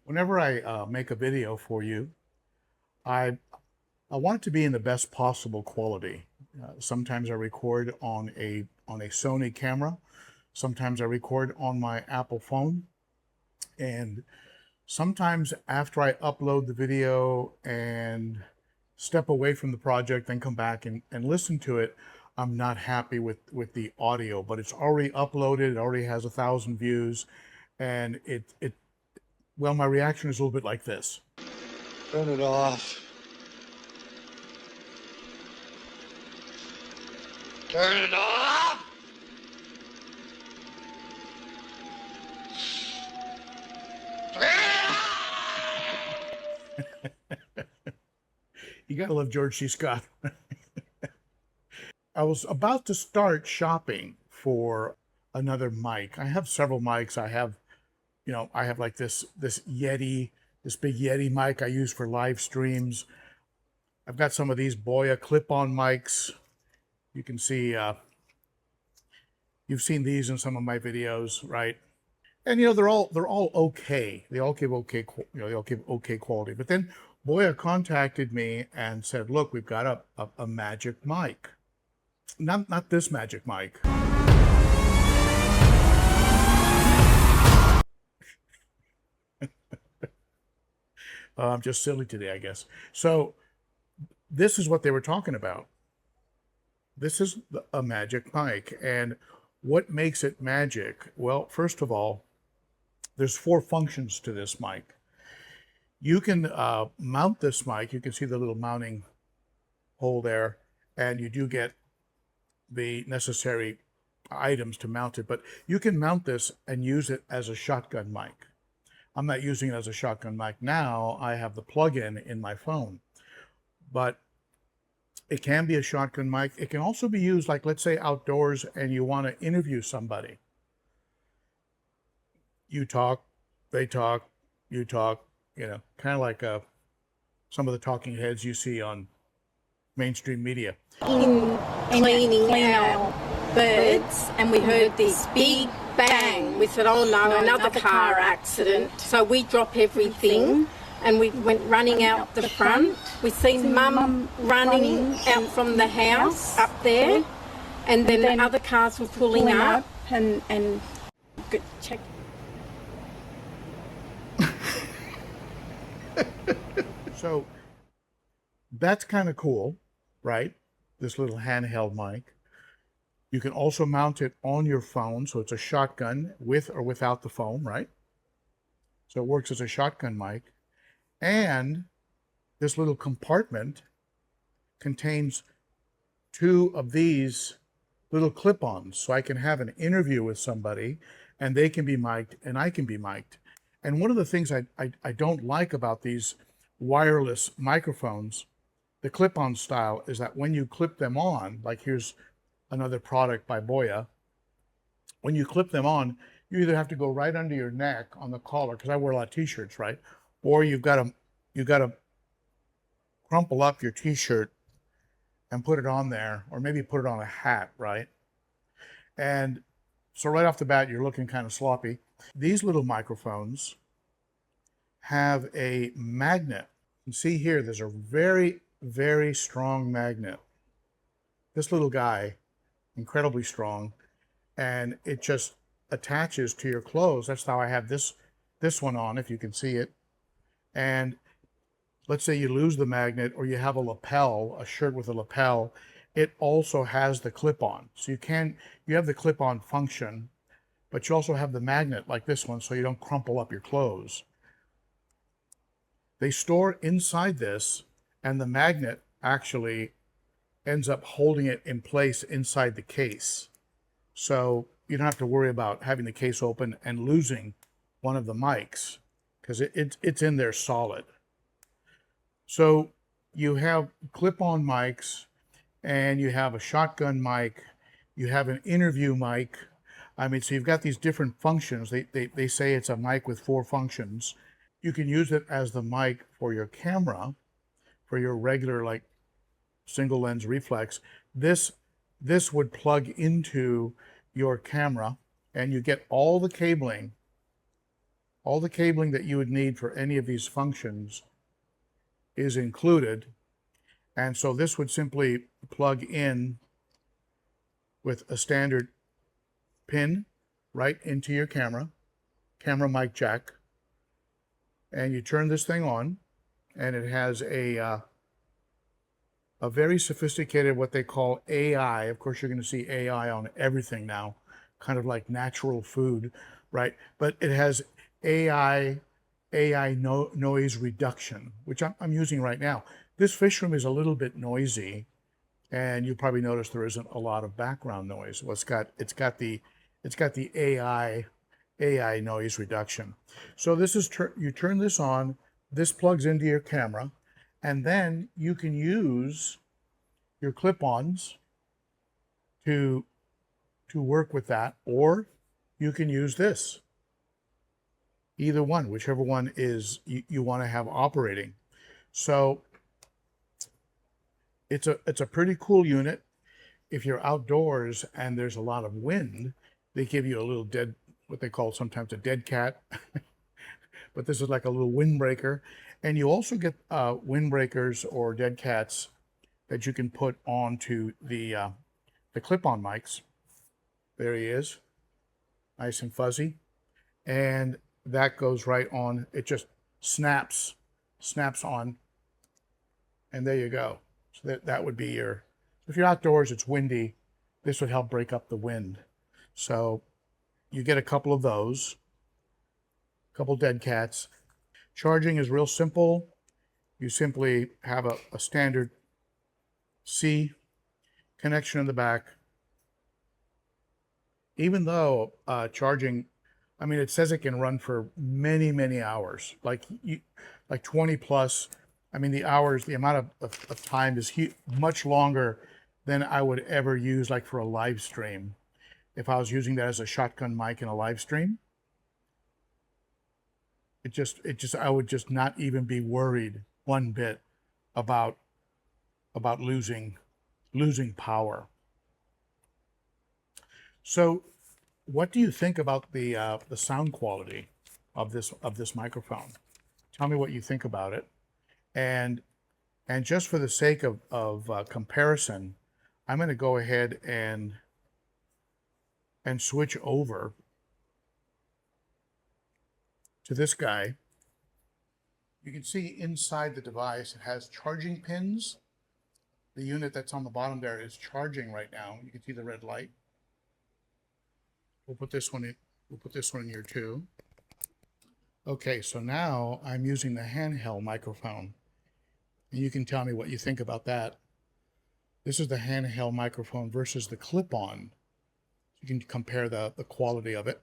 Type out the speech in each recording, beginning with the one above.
Whenever I make a video for you, I I want it to be in the best possible quality. Sometimes I record on a Sony camera. Sometimes I record on my Apple phone, and sometimes after I upload the video and step away from the project, then come back and listen to it, I'm not happy with the audio. But it's already uploaded. It already has 1,000 views, and well, my reaction is a little bit like this. Turn it off. Turn it off! You gotta love George C. Scott. I was about to start shopping for another mic. I have several mics. I have like this Yeti, this big Yeti mic I use for live streams. I've got some of these BOYA clip-on mics. You can see, you've seen these in some of my videos, right? And they're all okay. They all give okay, they all give okay quality. But then BOYA contacted me and said, "Look, we've got a Magic mic. Not this Magic mic." I'm just silly today, I guess. So this is what they were talking about. This is a Magic mic. And what makes it magic? Well, first of all, there's 4 functions to this mic. You can mount this mic. You can see the little mounting hole there, and you do get the necessary items to mount it, but you can mount this and use it as a shotgun mic. I'm not using it as a shotgun mic now. I have the plug-in in my phone, but it can be a shotgun mic. It can also be used, like, let's say outdoors and you want to interview somebody. You talk, they talk, you talk, kind of like some of the talking heads you see on mainstream media. In cleaning our birds, and we heard this big bang. We said, "Oh no, another car accident." So we drop everything and we went running out the front. We seen Mum running out from the house up there, and then the other cars were pulling up and check. So that's kind of cool, right? This little handheld mic. You can also mount it on your phone, so it's a shotgun with or without the phone, right? So it works as a shotgun mic. And this little compartment contains 2 of these little clip-ons, so I can have an interview with somebody and they can be mic'd and I can be mic'd. And one of the things I don't like about these wireless microphones, the clip-on style, is that when you clip them on, like here's another product by BOYA, when you clip them on, you either have to go right under your neck on the collar, because I wear a lot of t-shirts, right? Or you've got to crumple up your t-shirt and put it on there, or maybe put it on a hat, right? And so right off the bat, you're looking kind of sloppy. These little microphones have a magnet. You can see here, there's a very, very strong magnet. This little guy, incredibly strong, and it just attaches to your clothes. That's how I have this one on, if you can see it. And let's say you lose the magnet, or you have a lapel, a shirt with a lapel, it also has the clip-on. So you have the clip-on function, but you also have the magnet like this one, so you don't crumple up your clothes. They store inside this, and the magnet actually ends up holding it in place inside the case. So you don't have to worry about having the case open and losing one of the mics, because it's in there solid. So you have clip-on mics, and you have a shotgun mic, you have an interview mic. I mean, so you've got these different functions. They say it's a mic with 4 functions. You can use it as the mic for your camera, for your regular, like, single lens reflex. This would plug into your camera, and you get all the cabling All the cabling that you would need for any of these functions is included. And so this would simply plug in with a standard pin right into your camera mic jack, and you turn this thing on, and it has a very sophisticated, what they call AI. Of course, you're going to see AI on everything now, kind of like natural food, right? But it has AI noise reduction, which I'm using right now. This fish room is a little bit noisy, and you probably notice there isn't a lot of background noise. Well, it's got the AI noise reduction. So this is you turn this on. This plugs into your camera, and then you can use your clip-ons to work with that, or you can use this. Either one, whichever one is you want to have operating. So it's a pretty cool unit. If you're outdoors and there's a lot of wind, they give you a little what they call sometimes a dead cat, but this is like a little windbreaker. And you also get windbreakers or dead cats that you can put onto the clip-on mics. There he is, nice and fuzzy. And that goes right on. It just snaps on, and there you go. So that would be your, if you're outdoors, it's windy, this would help break up the wind. So you get a couple of those, a couple dead cats. Charging is real simple. You simply have a standard C connection in the back. Even though charging, I mean, it says it can run for many hours, like 20 plus. I mean, the hours, the amount of time is much longer than I would ever use, like for a live stream. If I was using that as a shotgun mic in a live stream, I would just not even be worried one bit about losing power. So what do you think about the sound quality of this microphone? Tell me what you think about it. And just for the sake of comparison, I'm going to go ahead and switch over to this guy. You can see inside the device, it has charging pins. The unit that's on the bottom there is charging right now. You can see the red light. We'll put this one in. We'll put this one in here too. Okay, so now I'm using the handheld microphone. And you can tell me what you think about that. This is the handheld microphone versus the clip-on. You can compare the quality of it.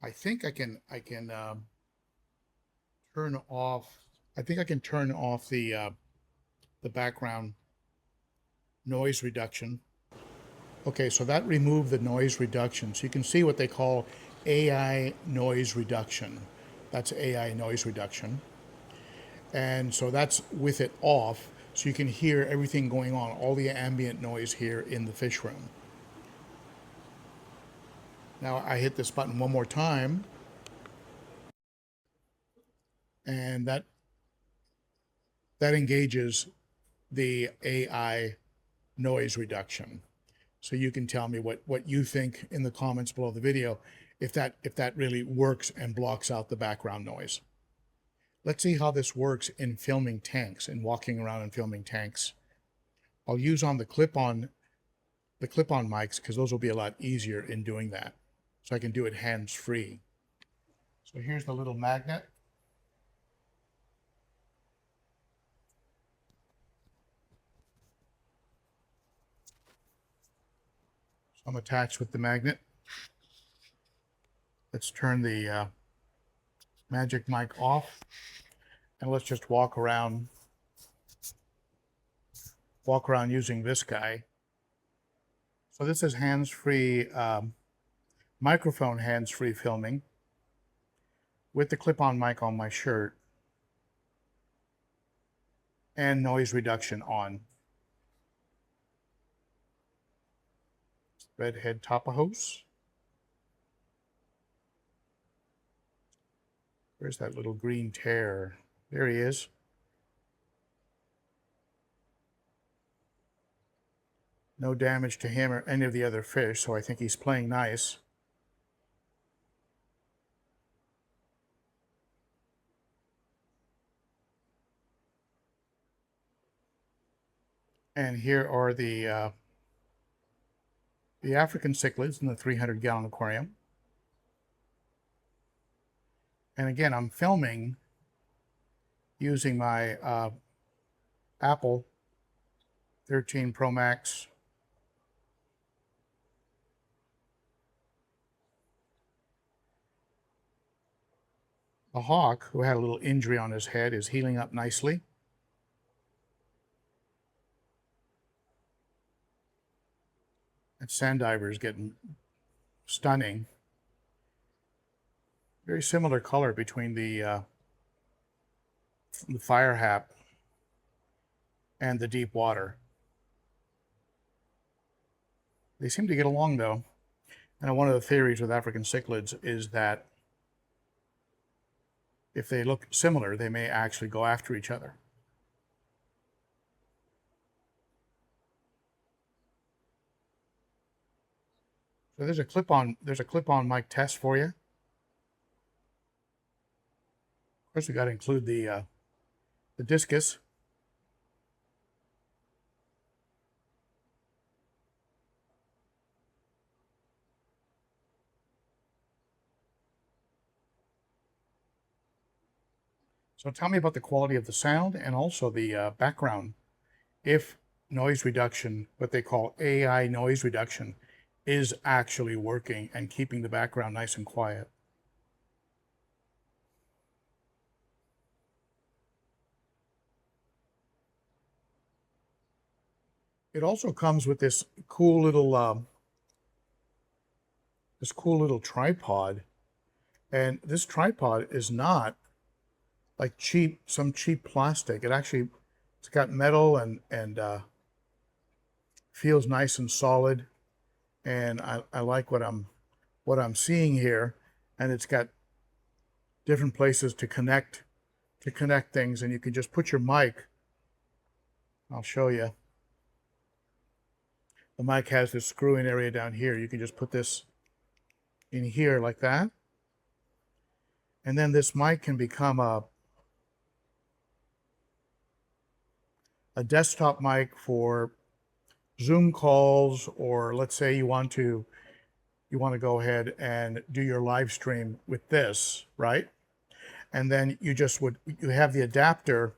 I think I can turn off. I think I can turn off the background noise reduction. Okay, so that removed the noise reduction. So you can see what they call AI noise reduction. That's AI noise reduction. And so that's with it off, so you can hear everything going on, all the ambient noise here in the fish room. Now I hit this button one more time, and that engages the AI noise reduction. So you can tell me what you think in the comments below the video, if that really works and blocks out the background noise. Let's see how this works in filming tanks and walking around and filming tanks. I'll use on the clip-on mics, because those will be a lot easier in doing that. So I can do it hands-free. So here's the little magnet. So I'm attached with the magnet. Let's turn the Magic mic off, and let's just walk around using this guy. So this is hands-free, microphone hands-free filming with the clip-on mic on my shirt and noise reduction on. Redhead Tapajos. Where's that little green tear? There he is. No damage to him or any of the other fish, so I think he's playing nice. And here are the African cichlids in the 300-gallon aquarium. And again, I'm filming using my Apple 13 Pro Max. The hawk, who had a little injury on his head, is healing up nicely. That sand diver is getting stunning. Very similar color between the fire hap and the deep water. They seem to get along though. And one of the theories with African cichlids is that if they look similar, they may actually go after each other. So there's a clip-on mic test for you. Of course, we got to include the discus. So tell me about the quality of the sound and also the background. If noise reduction, what they call AI noise reduction, is actually working and keeping the background nice and quiet. It also comes with this cool little tripod, and this tripod is not like some cheap plastic. It's got metal and feels nice and solid, and I like what I'm seeing here. And it's got different places to connect things, and you can just put your mic. I'll show you. The mic has this screw-in area down here. You can just put this in here like that. And then this mic can become a desktop mic for Zoom calls, or let's say you want to go ahead and do your live stream with this, right? And then you have the adapter.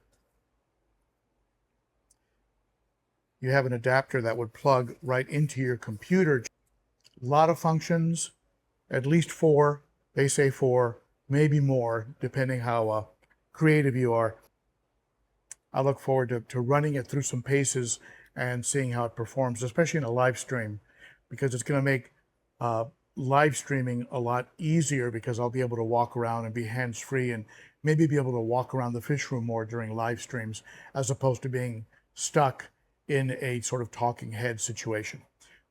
You have an adapter that would plug right into your computer. A lot of functions, at least 4, they say 4, maybe more, depending how creative you are. I look forward to running it through some paces and seeing how it performs, especially in a live stream, because it's going to make live streaming a lot easier, because I'll be able to walk around and be hands-free and maybe be able to walk around the fish room more during live streams, as opposed to being stuck in a sort of talking head situation.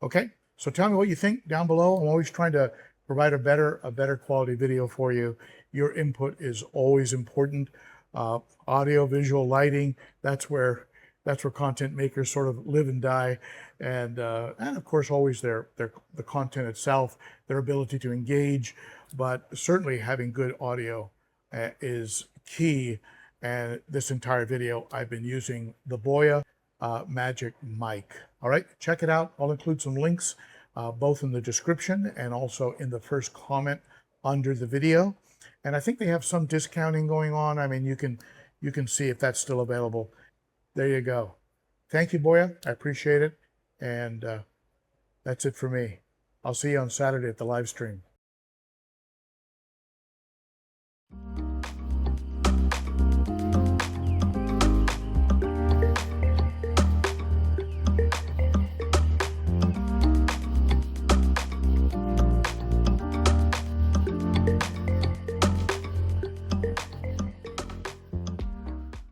Okay, so tell me what you think down below. I'm always trying to provide a better quality video for you. Your input is always important. Audio, visual, lighting, that's where content makers sort of live and die. And of course always the content itself, their ability to engage, but certainly having good audio is key. And this entire video I've been using the BOYA Magic mic. All right, check it out. I'll include some links both in the description and also in the first comment under the video. And I think they have some discounting going on. I mean, you can see if that's still available. There you go. Thank you, BOYA. I appreciate it. And that's it for me. I'll see you on Saturday at the live stream.